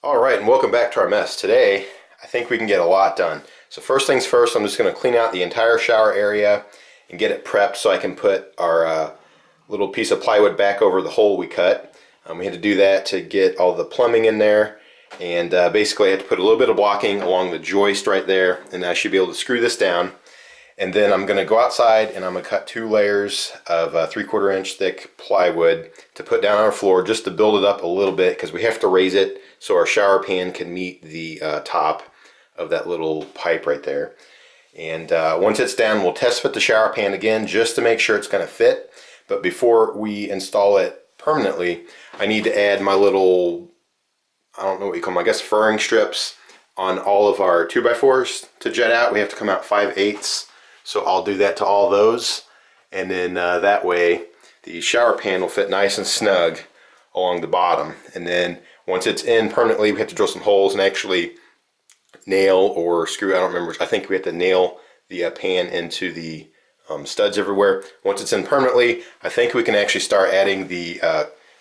Alright, and welcome back to our mess. Today, I think we can get a lot done. So first things first, I'm just going to clean out the entire shower area and get it prepped so I can put our little piece of plywood back over the hole we cut. We had to do that to get all the plumbing in there, and basically I had to put a little bit of blocking along the joist right there, and I should be able to screw this down. And then I'm going to go outside and I'm going to cut 2 layers of 3/4 inch thick plywood to put down on our floor just to build it up a little bit, because we have to raise it so our shower pan can meet the top of that little pipe right there. And once it's down, we'll test fit the shower pan again just to make sure it's going to fit. But before we install it permanently, I need to add my little, I don't know what you call them, I guess furring strips on all of our 2x4s to jet out. We have to come out 5/8. So I'll do that to all those, and then that way the shower pan will fit nice and snug along the bottom. And then once it's in permanently, we have to drill some holes and actually nail or screw, I don't remember, I think we have to nail the pan into the studs everywhere. Once it's in permanently, I think we can actually start adding the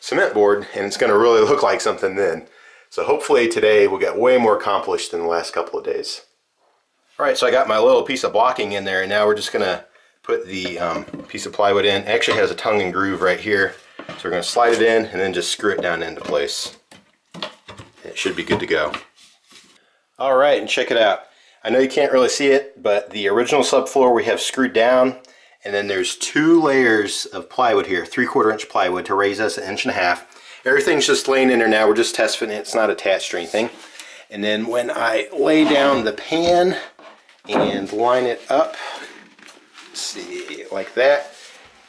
cement board, and it's going to really look like something then. So hopefully today we'll get way more accomplished than the last couple of days. Alright, so I got my little piece of blocking in there, and now we're just going to put the piece of plywood in. It actually has a tongue and groove right here. So we're going to slide it in and then just screw it down into place. It should be good to go. Alright, and check it out. I know you can't really see it, but the original subfloor we have screwed down, and then there's 2 layers of plywood here, 3/4 inch plywood to raise us 1.5 inches. Everything's just laying in there now. We're just testing it. It's not attached or anything. And then when I lay down the pan and line it up, see, like that,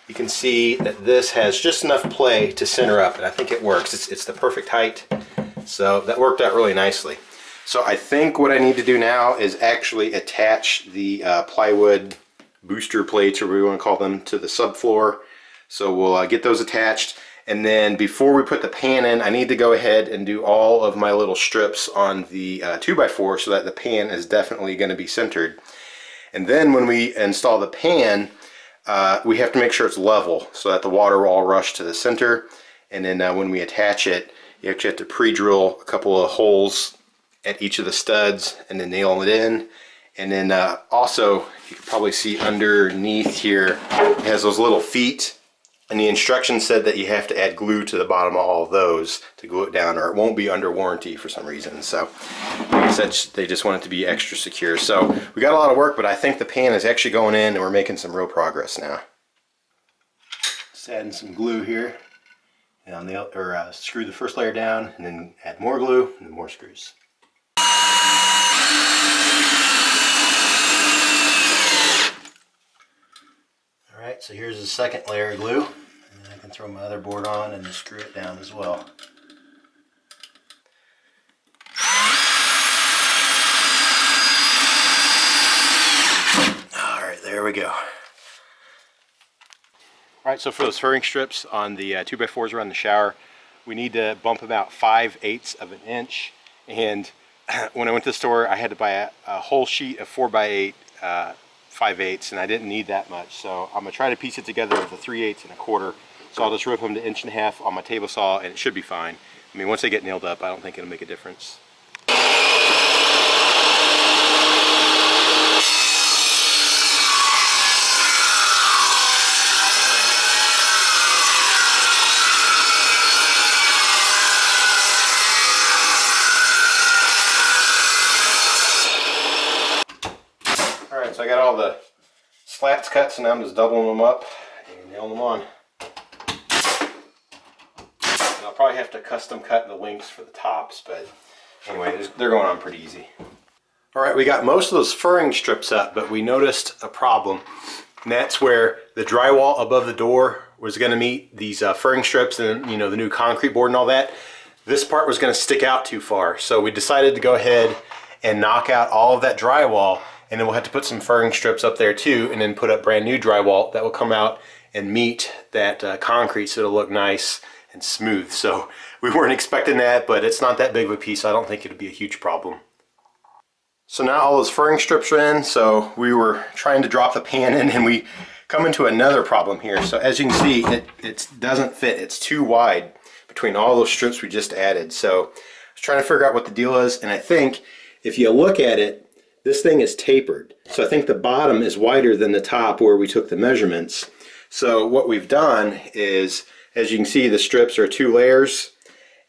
you can see that this has just enough play to center up, and I think it works. It's the perfect height, so that worked out really nicely. So I think what I need to do now is actually attach the plywood booster plates, or whatever you want to call them, to the subfloor. So we'll get those attached, and then before we put the pan in, I need to go ahead and do all of my little strips on the 2x4 so that the pan is definitely going to be centered. And then when we install the pan, we have to make sure it's level so that the water will all rush to the center. And then when we attach it, you actually have to pre-drill a couple of holes at each of the studs and then nail it in. And then also, you can probably see underneath here, it has those little feet. And the instructions said that you have to add glue to the bottom of all of those to glue it down, or it won't be under warranty for some reason. So I guess they just want it to be extra secure. So we got a lot of work, but I think the pan is actually going in, and we're making some real progress now. Just adding some glue here, and I'll nail or screw the first layer down, and then add more glue and then more screws. Alright, so here's the second layer of glue, and then I can throw my other board on and just screw it down as well. Alright, there we go. Alright, so for those furring strips on the 2x4s around the shower, we need to bump about 5/8 of an inch. And when I went to the store, I had to buy a whole sheet of 4x8 5/8, and I didn't need that much, so I'm gonna try to piece it together with a 3/8 and 1/4. So I'll just rip them to 1.5 inches on my table saw, and it should be fine. I mean, once they get nailed up, I don't think it'll make a difference. Alright, so I got all the slats cut, so now I'm just doubling them up and nailing them on. And I'll probably have to custom cut the links for the tops, but anyway, they're going on pretty easy. Alright, we got most of those furring strips up, but we noticed a problem. And that's where the drywall above the door was going to meet these furring strips and, you know, the new concrete board and all that. This part was going to stick out too far, so we decided to go ahead and knock out all of that drywall, and then we'll have to put some furring strips up there too, and then put up brand new drywall that will come out and meet that concrete, so it'll look nice and smooth. So we weren't expecting that, but it's not that big of a piece, so I don't think it'll be a huge problem. So now all those furring strips are in, so we were trying to drop the pan in, and we come into another problem here. So as you can see, it doesn't fit. It's too wide between all those strips we just added. So I was was trying to figure out what the deal is, and I think if you look at it, this thing is tapered. So I think the bottom is wider than the top where we took the measurements. So what we've done is, as you can see, the strips are 2 layers,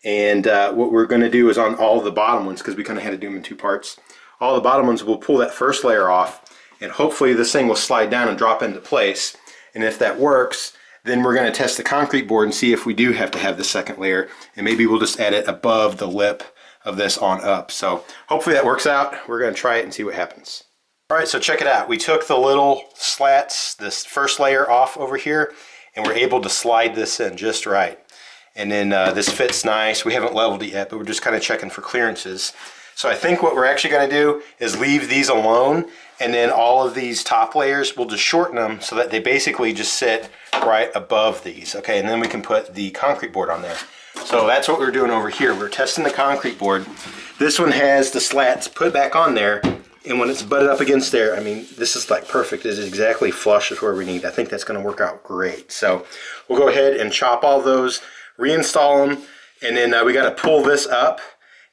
and what we're going to do is on all the bottom ones, because we kind of had to do them in 2 parts, all the bottom ones, we'll pull that first layer off, and hopefully this thing will slide down and drop into place. And if that works, then we're going to test the concrete board and see if we do have to have the second layer, and maybe we'll just add it above the lip of this on up. So hopefully that works out. We're going to try it and see what happens. Alright, so check it out. We took the little slats, this first layer off over here, and we're able to slide this in just right. And then this fits nice. We haven't leveled it yet, but we're just kind of checking for clearances. So I think what we're actually going to do is leave these alone, and then all of these top layers, we'll just shorten them so that they basically just sit right above these. Okay, and then we can put the concrete board on there. So that's what we're doing over here. We're testing the concrete board. This one has the slats put back on there, and when it's butted up against there, I mean, this is like perfect. It is exactly flush with where we need. I think that's going to work out great. So we'll go ahead and chop all those, reinstall them, and then we got to pull this up,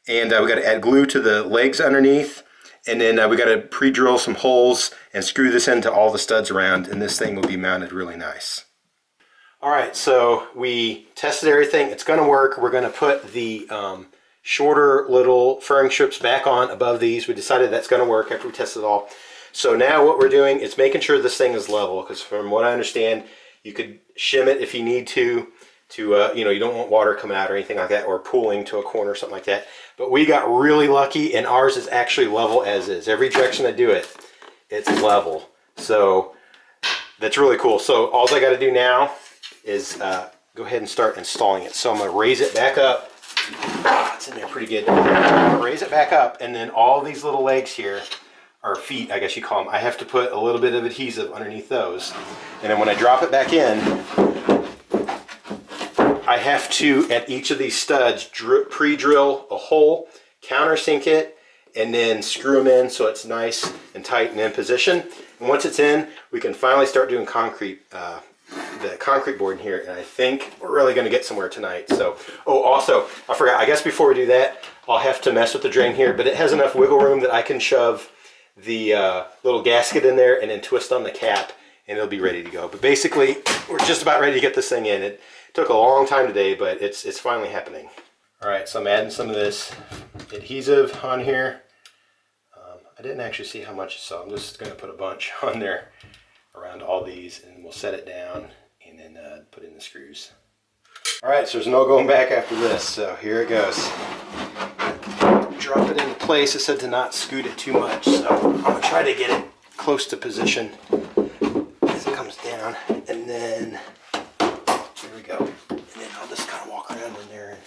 and we got to add glue to the legs underneath, and then we got to pre-drill some holes and screw this into all the studs around, and this thing will be mounted really nice. Alright, so we tested everything. It's going to work. We're going to put the shorter little furring strips back on above these. We decided that's going to work after we tested it all. So now what we're doing is making sure this thing is level, because from what I understand, you could shim it if you need to you know, you don't want water coming out or anything like that, or pooling to a corner or something like that. But we got really lucky, and ours is actually level as is. Every direction I do it, it's level. So that's really cool. So all I got to do now is go ahead and start installing it. So I'm going to raise it back up. It's in there pretty good. I'm going to raise it back up, and then all these little legs here, or feet I guess you call them, I have to put a little bit of adhesive underneath those. And then when I drop it back in, I have to, at each of these studs, pre-drill a hole, countersink it, and then screw them in so it's nice and tight and in position. And once it's in, we can finally start doing concrete, the concrete board in here, and I think we're really going to get somewhere tonight. So, oh, also, I forgot, I guess before we do that, I'll have to mess with the drain here, but it has enough wiggle room that I can shove the little gasket in there and then twist on the cap, and it'll be ready to go. But basically, we're just about ready to get this thing in. It took a long time today, but it's finally happening. All right, so I'm adding some of this adhesive on here. I didn't actually see how much, so I'm just going to put a bunch on there around all these, and we'll set it down and then put in the screws. All right, so there's no going back after this, so here it goes. Drop it into place. I said to not scoot it too much, so I'm going to try to get it close to position as it comes down, and then here we go. And then I'll just kind of walk around in there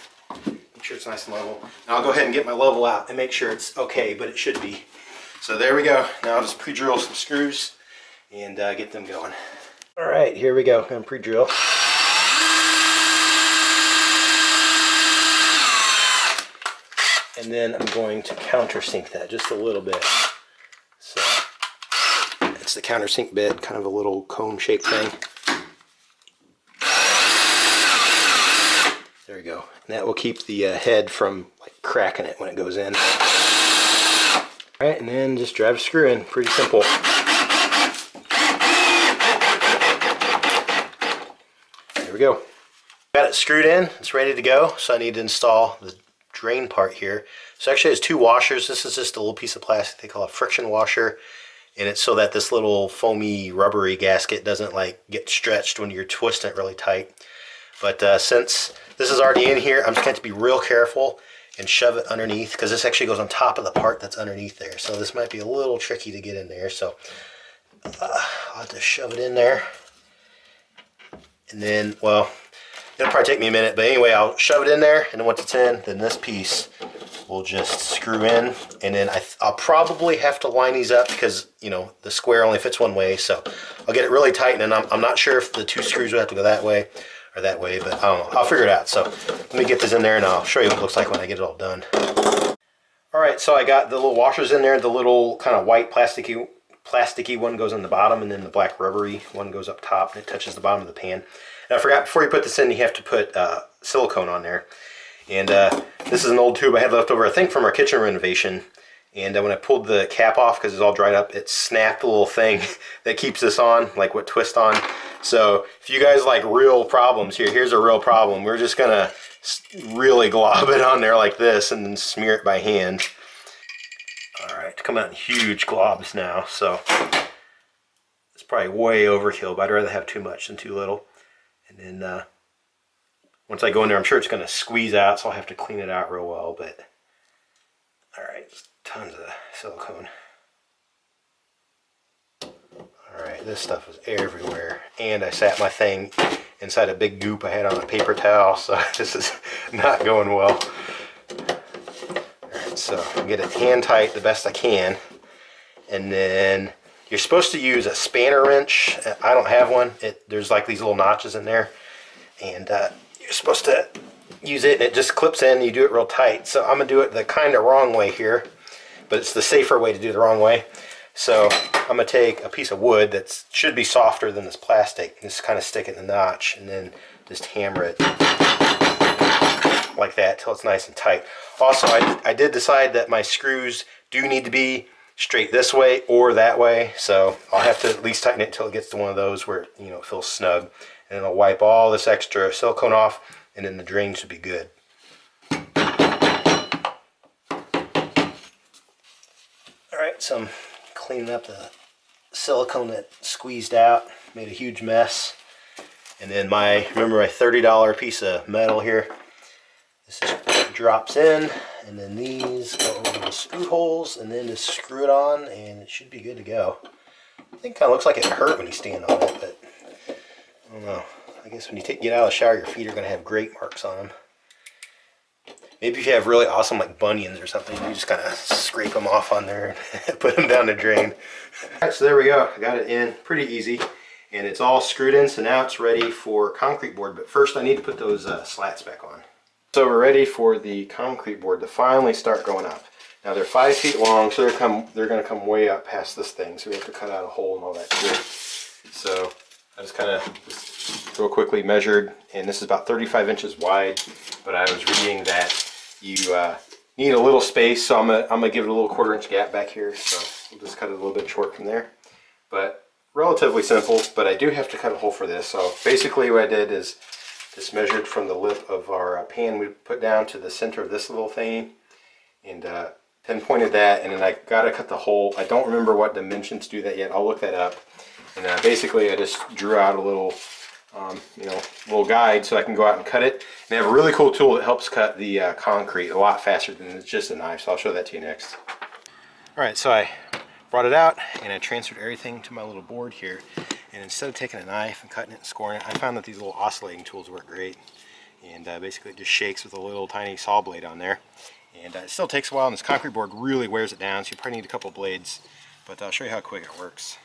and make sure it's nice and level. Now I'll go ahead and get my level out and make sure it's okay, but it should be. So there we go. Now I'll just pre-drill some screws and get them going. All right, here we go. I'm going to pre-drill. And then I'm going to countersink that just a little bit. So it's the countersink bit, kind of a little cone-shaped thing. There we go. And that will keep the head from like cracking it when it goes in. All right, and then just drive a screw in. Pretty simple. There we go. Got it screwed in. It's ready to go. So I need to install the drain part here. So actually it has 2 washers. This is just a little piece of plastic they call a friction washer, and it's so that this little foamy rubbery gasket doesn't like get stretched when you're twisting it really tight. But since this is already in here, I'm just going to have to be real careful and shove it underneath, because this actually goes on top of the part that's underneath there. So this might be a little tricky to get in there. So I'll have to shove it in there. And then, well, it'll probably take me a minute, but anyway, I'll shove it in there, and then once it's in, then this piece will just screw in, and then I'll probably have to line these up because, you know, the square only fits one way, so I'll get it really tight, and I'm not sure if the 2 screws will have to go that way or that way, but I don't know. I'll figure it out. So let me get this in there, and I'll show you what it looks like when I get it all done. All right, so I got the little washers in there. The little kind of white plasticky one goes on the bottom, and then the black rubbery one goes up top, and it touches the bottom of the pan. And I forgot, before you put this in, you have to put silicone on there. And this is an old tube I had left over, I think, from our kitchen renovation. And when I pulled the cap off, because it's all dried up, it snapped the little thing that keeps this on, like what twist on. So if you guys like real problems here, here's a real problem. We're just gonna really glob it on there like this and then smear it by hand. All right, it's coming out in huge globs now, so it's probably way overkill, but I'd rather have too much than too little. And then once I go in there, I'm sure it's gonna squeeze out, so I'll have to clean it out real well, but all right, tons of silicone. Alright, this stuff is everywhere. And I sat my thing inside a big goop I had on a paper towel, so this is not going well. Alright, so I'll get it hand tight the best I can. And then you're supposed to use a spanner wrench. I don't have one. There's like these little notches in there. And you're supposed to use it and it just clips in and you do it real tight. So I'm going to do it the kind of wrong way here. But it's the safer way to do it the wrong way. So I'm going to take a piece of wood that should be softer than this plastic and just kind of stick it in the notch and then just hammer it like that till it's nice and tight. Also, I did decide that my screws do need to be straight this way or that way, so I'll have to at least tighten it until it gets to one of those where it feels snug. And then I'll wipe all this extra silicone off and then the drain should be good. Alright, so I'm cleaning up the silicone that squeezed out, made a huge mess. And then remember my $30 piece of metal here? This just drops in, and then these go over the screw holes, and then just screw it on, and it should be good to go. I think it kind of looks like it hurt when you stand on it, but I don't know. I guess when you get out of the shower, your feet are going to have great marks on them. Maybe if you have really awesome like bunions or something, you just kind of scrape them off on there and put them down the drain. Alright, so there we go. I got it in pretty easy. And it's all screwed in, so now it's ready for concrete board. But first I need to put those slats back on. So we're ready for the concrete board to finally start going up. Now they're 5 feet long, so they're going to come way up past this thing. So we have to cut out a hole and all that too. So I just kind of real quickly measured, and this is about 35 inches wide. But I was reading that you need a little space, so I'm gonna give it a little 1/4 inch gap back here. So we'll just cut it a little bit short from there. But relatively simple, but I do have to cut a hole for this. So basically what I did is just measured from the lip of our pan we put down to the center of this little thingy, and pinpointed that, and then I gotta cut the hole. I don't remember what dimensions to do that yet. I'll look that up. And basically I just drew out a little little guide so I can go out and cut it. And I have a really cool tool that helps cut the concrete a lot faster than just a knife, so I'll show that to you next. Alright, so I brought it out and I transferred everything to my little board here. And instead of taking a knife and cutting it and scoring it, I found that these little oscillating tools work great. And basically it just shakes with a little tiny saw blade on there. And it still takes a while, and this concrete board really wears it down, so you probably need a couple blades. But I'll show you how quick it works.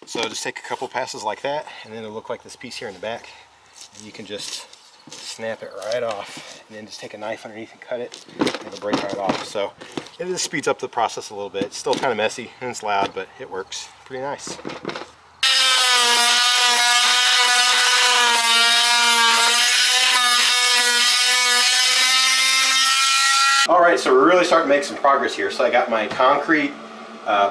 So just take a couple passes like that, and then it'll look like this piece here in the back. And you can just snap it right off, and then just take a knife underneath and cut it, and it'll break right off. So it just speeds up the process a little bit. It's still kind of messy and it's loud, but it works pretty nice. Alright, so we're really starting to make some progress here. So I got my concrete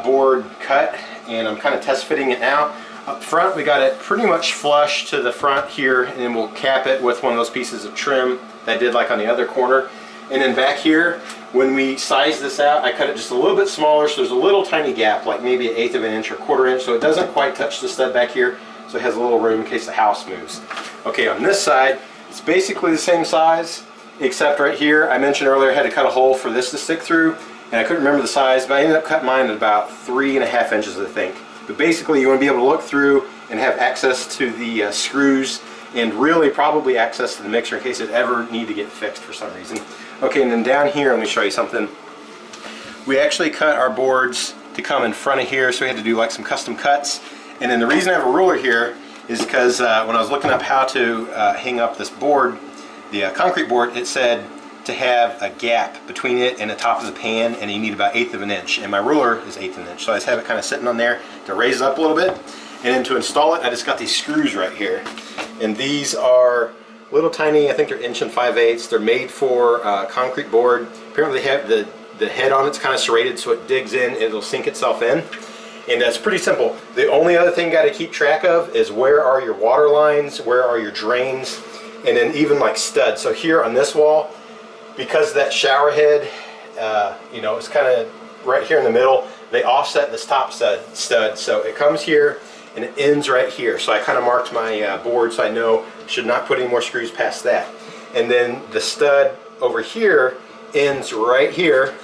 board cut, and I'm kind of test fitting it now. Up front we got it pretty much flush to the front here, and then we'll cap it with one of those pieces of trim that I did like on the other corner. And then back here, when we sized this out, I cut it just a little bit smaller, so there's a little tiny gap, like maybe 1/8 of an inch or 1/4 inch, so it doesn't quite touch the stud back here, so it has a little room in case the house moves. Okay, on this side, it's basically the same size, except right here, I mentioned earlier I had to cut a hole for this to stick through, and I couldn't remember the size, but I ended up cutting mine at about 3.5 inches, I think. But basically you want to be able to look through and have access to the screws, and really probably access to the mixer in case it ever need to get fixed for some reason. Okay, and then down here, let me show you something. We actually cut our boards to come in front of here, so we had to do like some custom cuts. And then the reason I have a ruler here is because when I was looking up how to hang up this board, the concrete board, it said to have a gap between it and the top of the pan, and you need about 1/8 of an inch, and my ruler is 1/8 of an inch, so I just have it kind of sitting on there to raise it up a little bit. And then to install it, I just got these screws right here, and these are little tiny, I think they're 1 5/8". They're made for concrete board. Apparently they have the head on it's kind of serrated so it digs in and it'll sink itself in. And that's pretty simple. The only other thing you got to keep track of is where are your water lines, where are your drains, and then even like studs. So here on this wall, because that shower head, you know, it's kind of right here in the middle, they offset this top stud. So it comes here and it ends right here. So I kind of marked my board so I know should not put any more screws past that. And then the stud over here ends right here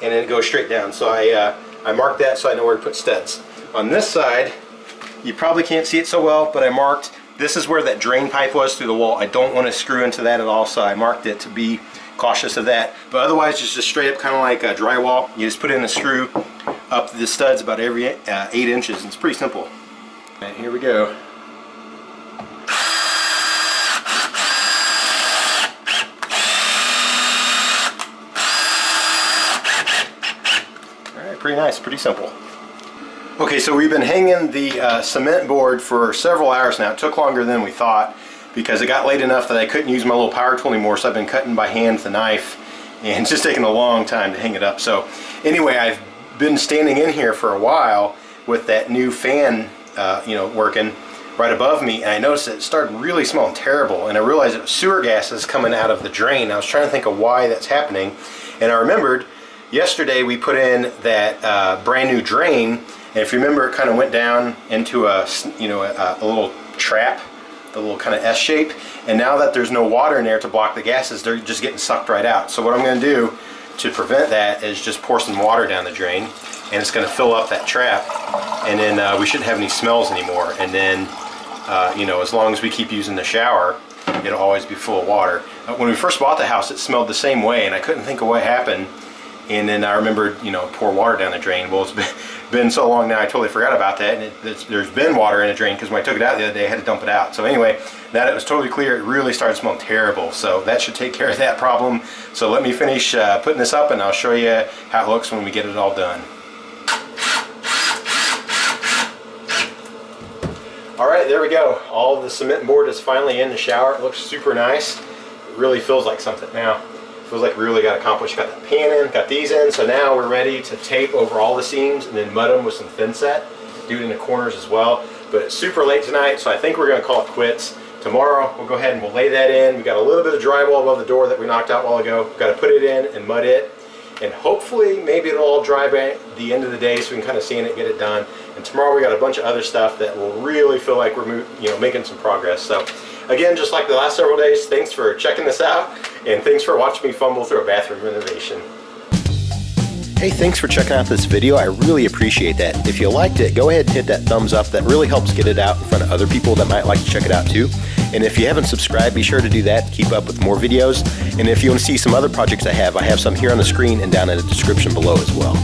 and then it goes straight down. So I marked that so I know where to put studs. On this side, you probably can't see it so well, but I marked, this is where that drain pipe was through the wall. I don't want to screw into that at all, so I marked it to be cautious of that. But otherwise, just straight up, kind of like a drywall. You just put in a screw up the studs about every 8 inches. And it's pretty simple. And here we go. Alright, pretty nice, pretty simple. Okay, so we've been hanging the cement board for several hours now. It took longer than we thought because it got late enough that I couldn't use my little power tool anymore, so I've been cutting by hand with a knife, and it's just taking a long time to hang it up. So anyway, I've been standing in here for a while with that new fan you know, working right above me, and I noticed it started really smelling terrible, and I realized it was sewer gases coming out of the drain. I was trying to think of why that's happening, and I remembered yesterday we put in that brand new drain, and if you remember, it kind of went down into a, you know, a little trap, the little kind of S shape, and now that there's no water in there to block the gases, they're just getting sucked right out. So what I'm going to do to prevent that is just pour some water down the drain, and it's going to fill up that trap, and then we shouldn't have any smells anymore. And then you know, as long as we keep using the shower, it'll always be full of water. When we first bought the house, it smelled the same way, and I couldn't think of what happened. And then I remembered, you know, pour water down the drain. Well, it's been so long now, I totally forgot about that. And there's been water in the drain because when I took it out the other day, I had to dump it out. So anyway, now that it was totally clear, it really started smelling terrible. So that should take care of that problem. So let me finish putting this up, and I'll show you how it looks when we get it all done. All right, there we go. All of the cement board is finally in the shower. It looks super nice. It really feels like something now. Feels like we really got accomplished. Got the pan in, got these in, so now we're ready to tape over all the seams and then mud them with some thin set. Do it in the corners as well. But it's super late tonight, so I think we're going to call it quits. Tomorrow we'll go ahead and we'll lay that in. We got a little bit of drywall above the door that we knocked out a while ago. We've got to put it in and mud it, and hopefully maybe it'll all dry by the end of the day so we can kind of see it, get it done. And tomorrow we got a bunch of other stuff that will really feel like we're, you know, making some progress. So again, just like the last several days, thanks for checking this out, and thanks for watching me fumble through a bathroom renovation. Hey, thanks for checking out this video. I really appreciate that. If you liked it, go ahead and hit that thumbs up. That really helps get it out in front of other people that might like to check it out too. And if you haven't subscribed, be sure to do that to keep up with more videos. And if you want to see some other projects I have some here on the screen and down in the description below as well.